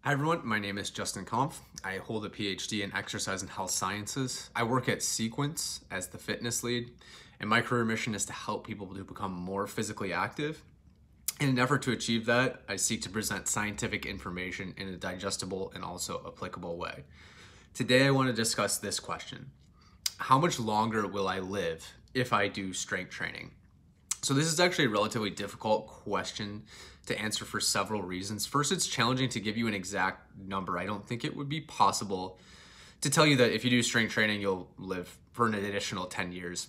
Hi everyone, my name is Justin Kampf. I hold a PhD in exercise and health sciences. I work at Sequence as the fitness lead, and my career mission is to help people to become more physically active. In an effort to achieve that, I seek to present scientific information in a digestible and also applicable way. Today I want to discuss this question. How much longer will I live if I do strength training? So this is actually a relatively difficult question to answer for several reasons. First, it's challenging to give you an exact number. I don't think it would be possible to tell you that if you do strength training, you'll live for an additional 10 years.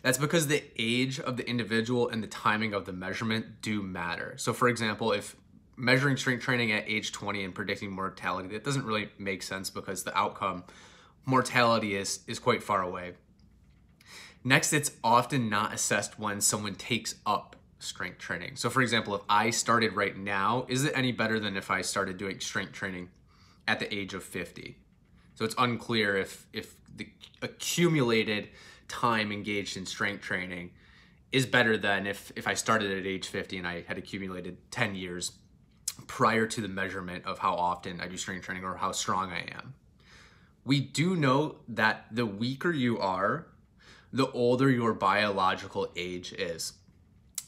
That's because the age of the individual and the timing of the measurement do matter. So for example, if measuring strength training at age 20 and predicting mortality, that doesn't really make sense because the outcome, mortality, is quite far away. Next, it's often not assessed when someone takes up strength training. So for example, if I started right now, is it any better than if I started doing strength training at the age of 50? So it's unclear if the accumulated time engaged in strength training is better than if I started at age 50 and I had accumulated 10 years prior to the measurement of how often I do strength training or how strong I am. We do know that the weaker you are, the older your biological age is.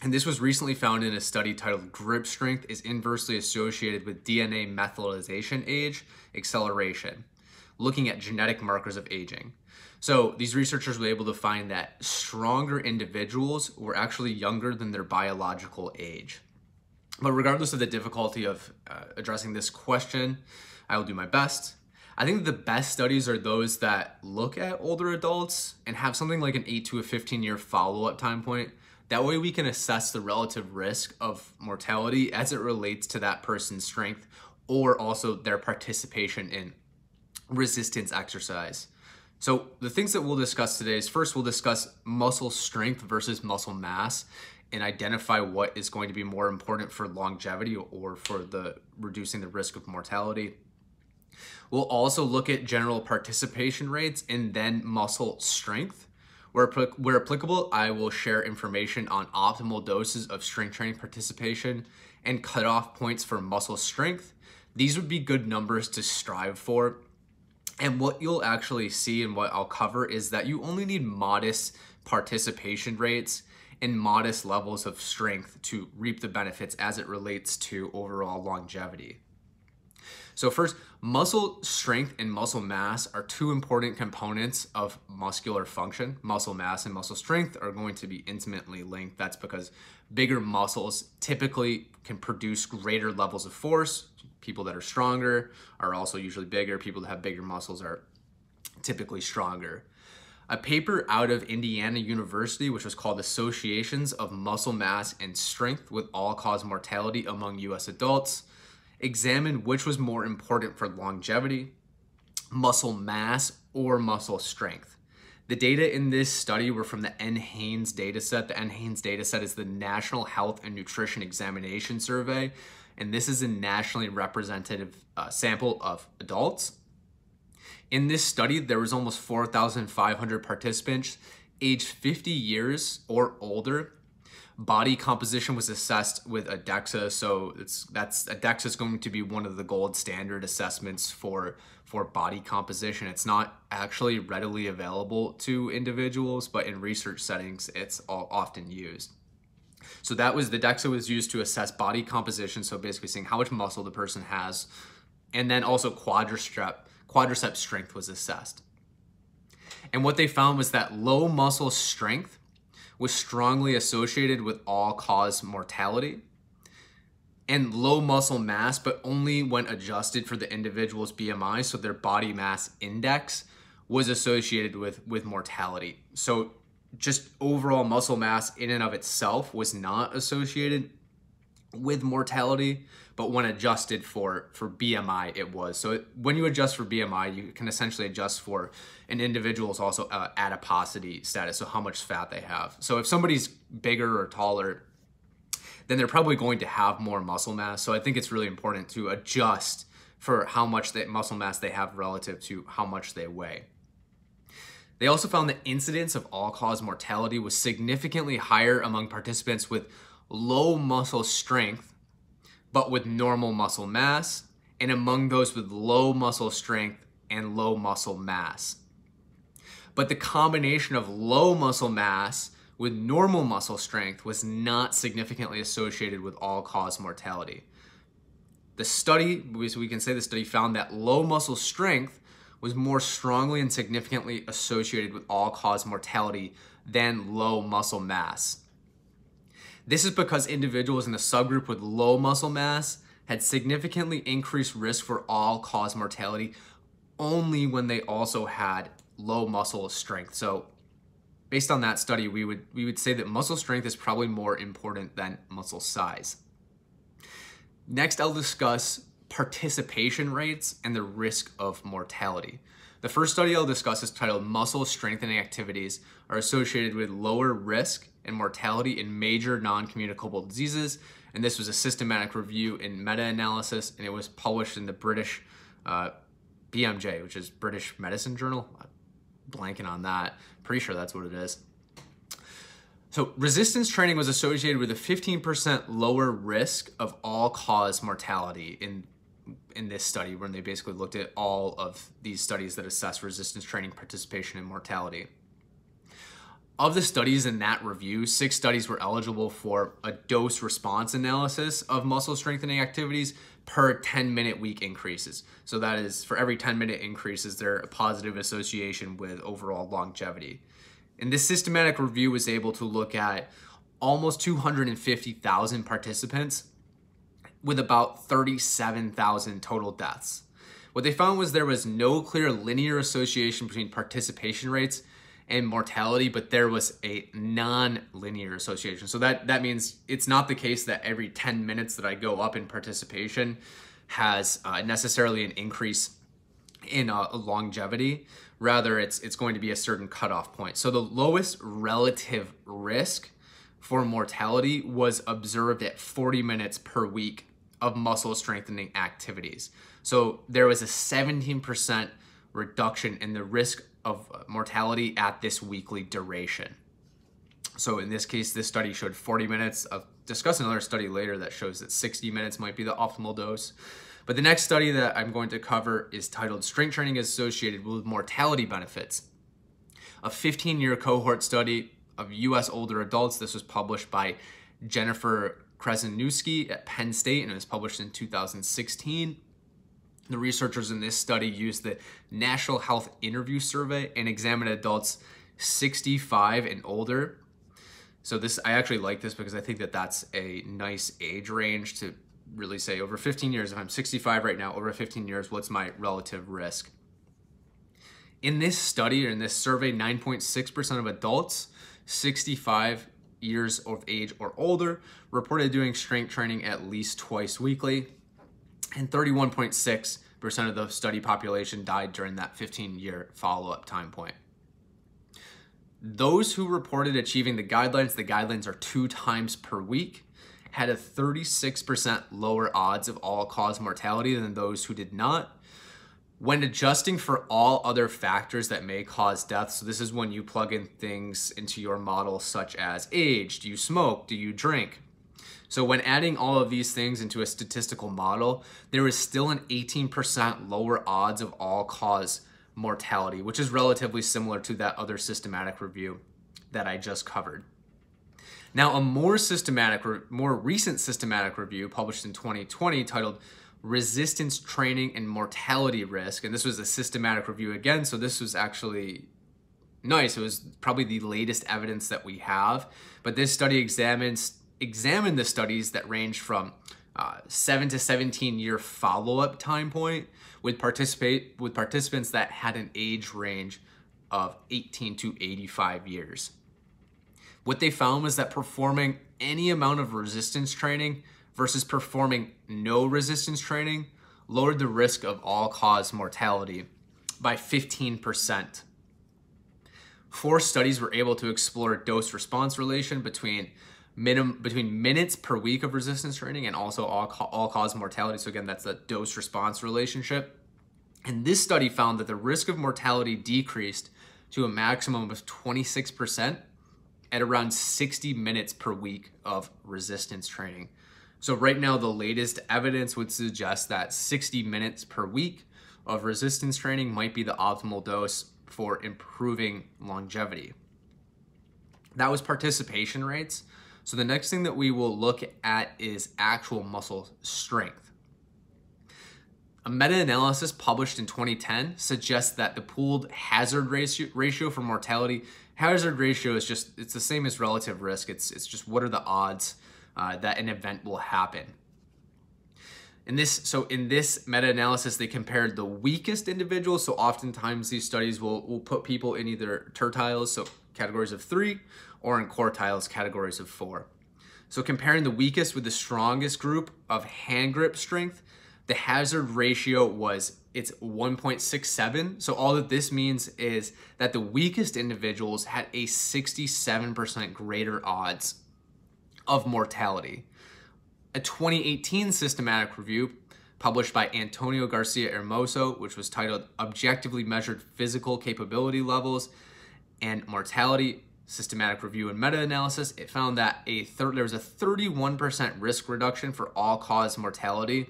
And this was recently found in a study titled Grip Strength is Inversely Associated with DNA Methylation Age Acceleration, looking at genetic markers of aging. So these researchers were able to find that stronger individuals were actually younger than their biological age. But regardless of the difficulty of addressing this question, I will do my best. I think the best studies are those that look at older adults and have something like an 8 to a 15-year follow-up time point. That way we can assess the relative risk of mortality as it relates to that person's strength or also their participation in resistance exercise. So the things that we'll discuss today is, first we'll discuss muscle strength versus muscle mass and identify what is going to be more important for longevity or for the reducing the risk of mortality. We'll also look at general participation rates and then muscle strength. Where applicable, I will share information on optimal doses of strength training participation and cutoff points for muscle strength. These would be good numbers to strive for. And what you'll actually see and what I'll cover is that you only need modest participation rates and modest levels of strength to reap the benefits as it relates to overall longevity. So first, muscle strength and muscle mass are two important components of muscular function. Muscle mass and muscle strength are going to be intimately linked. That's because bigger muscles typically can produce greater levels of force. People that are stronger are also usually bigger. People that have bigger muscles are typically stronger. A paper out of Indiana University, which was called Associations of Muscle Mass and Strength with All-Cause Mortality Among U.S. Adults, examined which was more important for longevity, muscle mass or muscle strength. The data in this study were from the NHANES dataset. The NHANES dataset is the National Health and Nutrition Examination Survey, and this is a nationally representative sample of adults. In this study, there was almost 4,500 participants aged 50 years or older. Body composition was assessed with a DEXA, so a DEXA is going to be one of the gold standard assessments for body composition. It's not actually readily available to individuals, but in research settings, it's often used. So the DEXA was used to assess body composition, so basically seeing how much muscle the person has, and then also quadricep strength was assessed. And what they found was that low muscle strength was strongly associated with all-cause mortality, and low muscle mass, but only when adjusted for the individual's BMI, so their body mass index, was associated with mortality. So just overall muscle mass in and of itself was not associated with mortality, but when adjusted for BMI, it was. So when you adjust for BMI, you can essentially adjust for an individual's also adiposity status, so how much fat they have. So if somebody's bigger or taller, then they're probably going to have more muscle mass. So I think it's really important to adjust for how much muscle mass they have relative to how much they weigh. They also found the incidence of all-cause mortality was significantly higher among participants with low muscle strength, but with normal muscle mass, and among those with low muscle strength and low muscle mass. But the combination of low muscle mass with normal muscle strength was not significantly associated with all-cause mortality. The study, so we can say the study found that low muscle strength was more strongly and significantly associated with all-cause mortality than low muscle mass. This is because individuals in the subgroup with low muscle mass had significantly increased risk for all-cause mortality only when they also had low muscle strength. So based on that study, we would say that muscle strength is probably more important than muscle size. Next, I'll discuss participation rates and the risk of mortality. The first study I'll discuss is titled Muscle Strengthening Activities are Associated with Lower Risk and Mortality in Major Non-Communicable Diseases. And this was a systematic review in meta-analysis, and it was published in the British BMJ, which is British Medicine Journal. I'm blanking on that. Pretty sure that's what it is. So resistance training was associated with a 15% lower risk of all-cause mortality in this study, when they basically looked at all of these studies that assess resistance training participation and mortality. Of the studies in that review, 6 studies were eligible for a dose response analysis of muscle strengthening activities per 10-minute week increases. So that is, for every 10-minute increase, is there a positive association with overall longevity. And this systematic review was able to look at almost 250,000 participants with about 37,000 total deaths. What they found was there was no clear linear association between participation rates and mortality, but there was a non-linear association. So that means it's not the case that every 10 minutes that I go up in participation has necessarily an increase in longevity. Rather, it's going to be a certain cutoff point. So the lowest relative risk for mortality was observed at 40 minutes per week of muscle strengthening activities. So there was a 17% reduction in the risk of mortality at this weekly duration. So in this case, this study showed 40 minutes. I'll discuss another study later that shows that 60 minutes might be the optimal dose. But the next study that I'm going to cover is titled Strength Training is Associated with Mortality Benefits. A 15-year cohort study of US older adults. This was published by Jennifer Krasniewski at Penn State, and it was published in 2016. The researchers in this study used the National Health Interview Survey and examined adults 65 and older. So I actually like this because I think that that's a nice age range to really say over 15 years, if I'm 65 right now, over 15 years, what's my relative risk? In this study, or in this survey, 9.6% of adults 65 years of age or older reported doing strength training at least twice weekly, and 31.6% of the study population died during that 15-year follow-up time point. Those who reported achieving the guidelines are 2 times per week, had a 36% lower odds of all-cause mortality than those who did not. When adjusting for all other factors that may cause death, so this is when you plug in things into your model such as age, do you smoke, do you drink? So when adding all of these things into a statistical model, there is still an 18% lower odds of all-cause mortality, which is relatively similar to that other systematic review that I just covered. Now, a more recent systematic review published in 2020 titled Resistance Training and Mortality Risk, and this was a systematic review again, so this was actually nice. It was probably the latest evidence that we have, but this study examined the studies that range from 7 to 17-year follow-up time point with participants that had an age range of 18 to 85 years. What they found was that performing any amount of resistance training versus performing no resistance training lowered the risk of all-cause mortality by 15%. 4 studies were able to explore a dose-response relation between minutes per week of resistance training and also all-cause mortality. So again, that's the dose-response relationship. And this study found that the risk of mortality decreased to a maximum of 26% at around 60 minutes per week of resistance training. So right now, the latest evidence would suggest that 60 minutes per week of resistance training might be the optimal dose for improving longevity. That was participation rates. So the next thing that we will look at is actual muscle strength. A meta-analysis published in 2010 suggests that the pooled hazard ratio for mortality, hazard ratio is just, it's the same as relative risk. It's just what are the odds that an event will happen. In this meta-analysis, they compared the weakest individuals. So oftentimes these studies will put people in either tertiles, so categories of 3, or in quartiles, categories of 4. So comparing the weakest with the strongest group of hand grip strength, the hazard ratio it's 1.67. So all that this means is that the weakest individuals had a 67% greater odds of mortality. A 2018 systematic review published by Antonio Garcia Hermoso, which was titled Objectively Measured Physical Capability Levels and Mortality, Systematic Review and Meta-Analysis, it found that there was a 31% risk reduction for all-cause mortality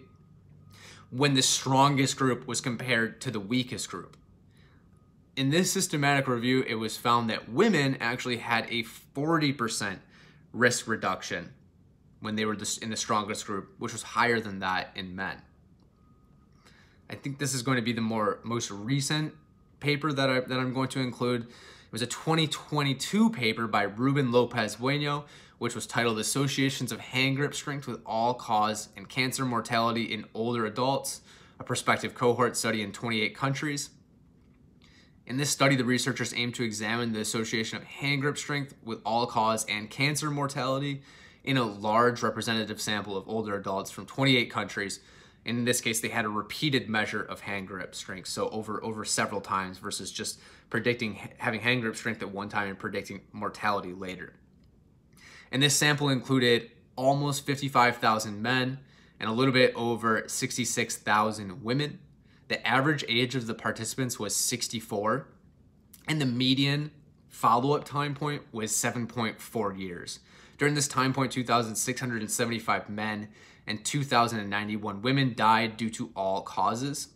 when the strongest group was compared to the weakest group. In this systematic review, it was found that women actually had a 40% risk reduction when they were in the strongest group, which was higher than that in men. I think this is going to be the most recent paper that I'm going to include. It was a 2022 paper by Ruben Lopez Bueno, which was titled Associations of Hand Grip Strength with All-Cause and Cancer Mortality in Older Adults, a prospective cohort study in 28 countries. In this study, the researchers aimed to examine the association of hand grip strength with all-cause and cancer mortality in a large representative sample of older adults from 28 countries. In this case, they had a repeated measure of hand grip strength, so over several times versus just having hand grip strength at one time and predicting mortality later. And this sample included almost 55,000 men and a little bit over 66,000 women. The average age of the participants was 64, and the median follow-up time point was 7.4 years. During this time point, 2,675 men and 2,091 women died due to all causes.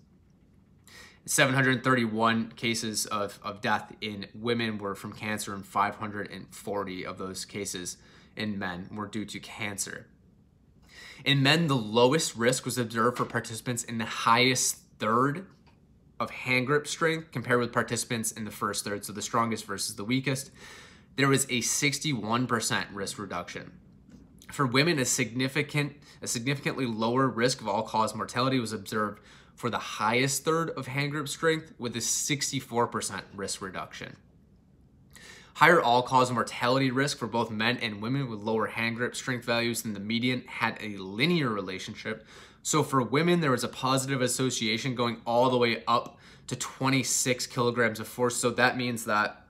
731 cases of death in women were from cancer, and 540 of those cases in men were due to cancer. In men, the lowest risk was observed for participants in the highest third of hand grip strength compared with participants in the first third, so the strongest versus the weakest. There was a 61% risk reduction. For women, a significantly lower risk of all-cause mortality was observed for the highest third of hand grip strength with a 64% risk reduction. Higher all-cause mortality risk for both men and women with lower hand grip strength values than the median had a linear relationship. So for women, there was a positive association going all the way up to 26 kilograms of force. So that means that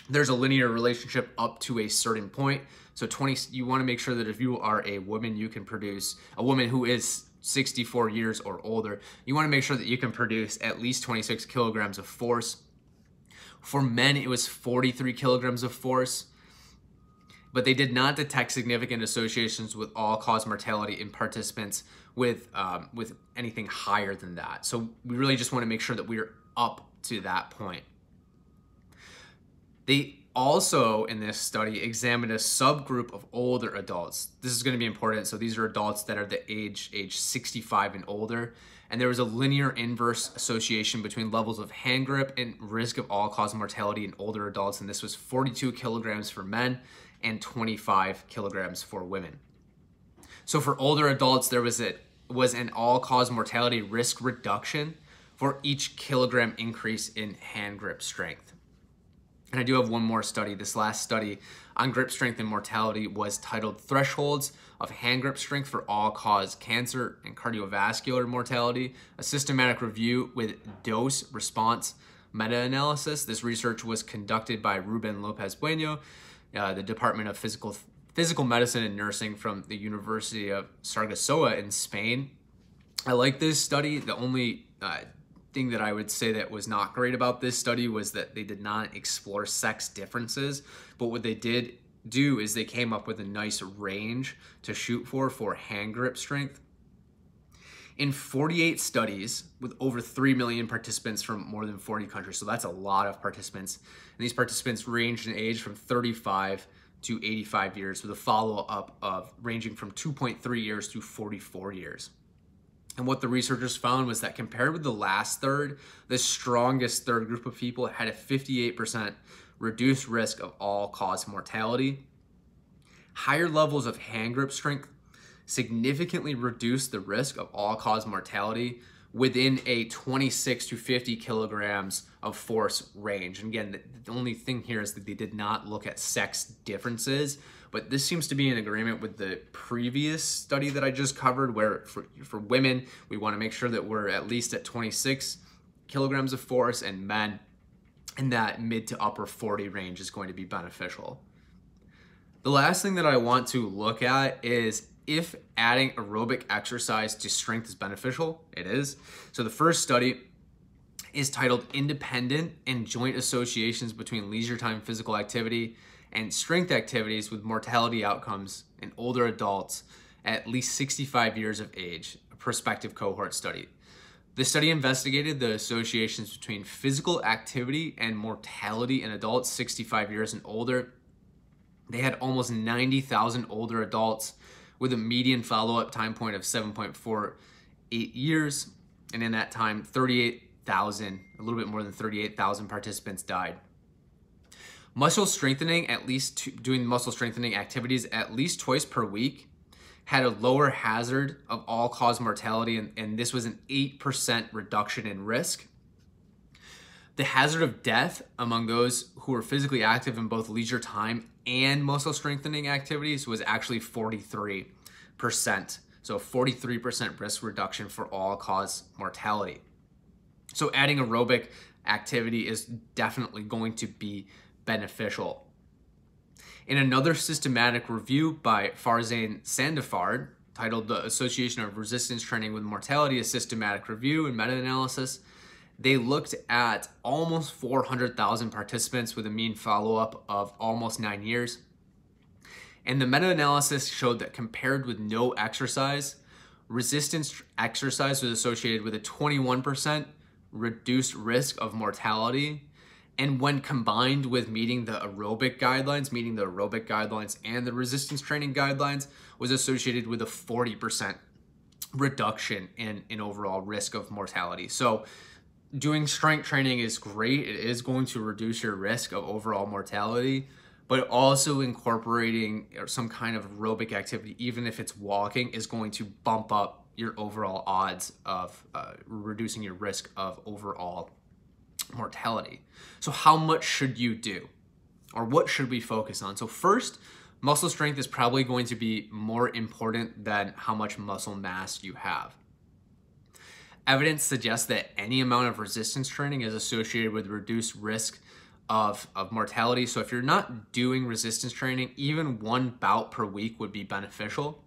there's a linear relationship up to a certain point. So you want to make sure that if you are a woman, you can produce, a woman who is 64 years or older, you want to make sure that you can produce at least 26 kilograms of force. For men, it was 43 kilograms of force, but they did not detect significant associations with all-cause mortality in participants with anything higher than that. So we really just want to make sure that we're up to that point. They also, in this study, examined a subgroup of older adults. This is going to be important. So these are adults that are the age 65 and older. And there was a linear inverse association between levels of hand grip and risk of all-cause mortality in older adults. And this was 42 kilograms for men and 25 kilograms for women. So for older adults, there was an all-cause mortality risk reduction for each kilogram increase in hand grip strength. And I do have one more study. This last study on grip strength and mortality was titled Thresholds of Hand Grip Strength for All-Cause Cancer and Cardiovascular Mortality, a systematic review with dose response meta-analysis. This research was conducted by Ruben Lopez Bueno, the Department of Physical Medicine and Nursing from the University of Saragossa in Spain. I like this study. The only thing that I would say that was not great about this study was that they did not explore sex differences, but what they did do is they came up with a nice range to shoot for hand grip strength. In 48 studies with over 3 million participants from more than 40 countries, so that's a lot of participants, and these participants ranged in age from 35 to 85 years with a follow-up of ranging from 2.3 years to 44 years. And what the researchers found was that compared with the last third, the strongest third group of people had a 58% reduced risk of all-cause mortality. Higher levels of hand grip strength significantly reduced the risk of all-cause mortality within a 26 to 50 kilograms of force range. And again, the only thing here is that they did not look at sex differences, but this seems to be in agreement with the previous study that I just covered, where for women, we want to make sure that we're at least at 26 kilograms of force, and men in that mid to upper 40 range is going to be beneficial. The last thing that I want to look at is if adding aerobic exercise to strength is beneficial. It is. So the first study is titled Independent and Joint Associations Between Leisure Time Physical Activity and Strength Activities with Mortality Outcomes in Older Adults at least 65 years of age, a prospective cohort study. The study investigated the associations between physical activity and mortality in adults 65 years and older. They had almost 90,000 older adults with a median follow-up time point of 7.48 years. And in that time, 38,000, a little bit more than 38,000 participants died. Muscle strengthening, doing muscle strengthening activities at least twice per week, had a lower hazard of all-cause mortality, and this was an 8% reduction in risk. The hazard of death among those who were physically active in both leisure time and muscle strengthening activities was actually 43%. So 43% risk reduction for all-cause mortality. So adding aerobic activity is definitely going to be beneficial. In another systematic review by Farzane Sandifard, titled The Association of Resistance Training with Mortality, a Systematic Review and Meta-Analysis, they looked at almost 400,000 participants with a mean follow-up of almost 9 years. And the meta-analysis showed that compared with no exercise, resistance exercise was associated with a 21% reduced risk of mortality. And when combined with meeting the aerobic guidelines and the resistance training guidelines, was associated with a 40% reduction in overall risk of mortality. So doing strength training is great. It is going to reduce your risk of overall mortality, but also incorporating some kind of aerobic activity, even if it's walking, is going to bump up your overall odds of reducing your risk of overall mortality. So how much should you do? Or what should we focus on? So first, muscle strength is probably going to be more important than how much muscle mass you have. Evidence suggests that any amount of resistance training is associated with reduced risk of mortality. So if you're not doing resistance training, even one bout per week would be beneficial.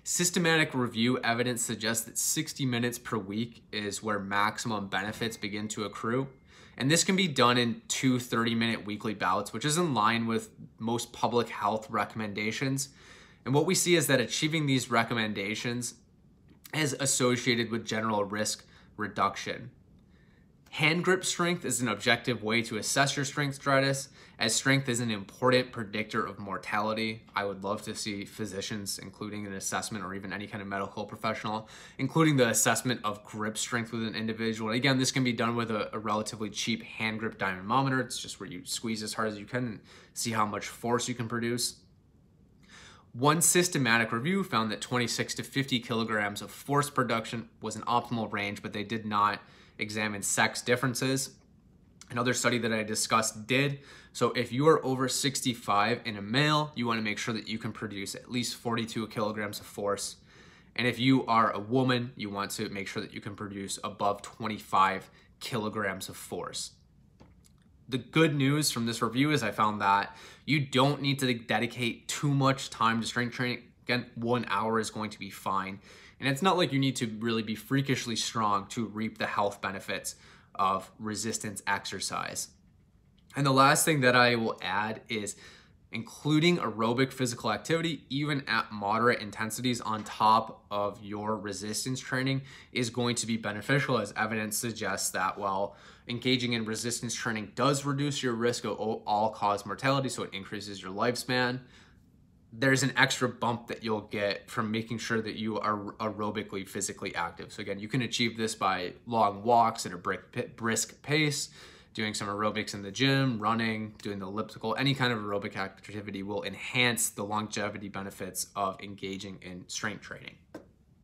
Systematic review evidence suggests that 60 minutes per week is where maximum benefits begin to accrue. And this can be done in 2 30-minute weekly bouts, which is in line with most public health recommendations. And what we see is that achieving these recommendations is associated with general risk reduction. Hand grip strength is an objective way to assess your strength status, as strength is an important predictor of mortality. I would love to see physicians including an assessment, or even any kind of medical professional, including the assessment of grip strength with an individual. And again, this can be done with a relatively cheap hand grip dynamometer. It's just where you squeeze as hard as you can and see how much force you can produce. One systematic review found that 26 to 50 kilograms of force production was an optimal range, but they did not examine sex differences. Another study that I discussed did. So if you are over 65 and a male, you want to make sure that you can produce at least 42 kilograms of force. And if you are a woman, you want to make sure that you can produce above 25 kilograms of force. The good news from this review is I found that you don't need to dedicate too much time to strength training. Again, 1 hour is going to be fine. And it's not like you need to really be freakishly strong to reap the health benefits of resistance exercise. And the last thing that I will add is including aerobic physical activity, even at moderate intensities on top of your resistance training, is going to be beneficial, as evidence suggests that while engaging in resistance training does reduce your risk of all-cause mortality, so it increases your lifespan, there's an extra bump that you'll get from making sure that you are aerobically physically active. So again, you can achieve this by long walks at a brisk pace, doing some aerobics in the gym, running, doing the elliptical. Any kind of aerobic activity will enhance the longevity benefits of engaging in strength training.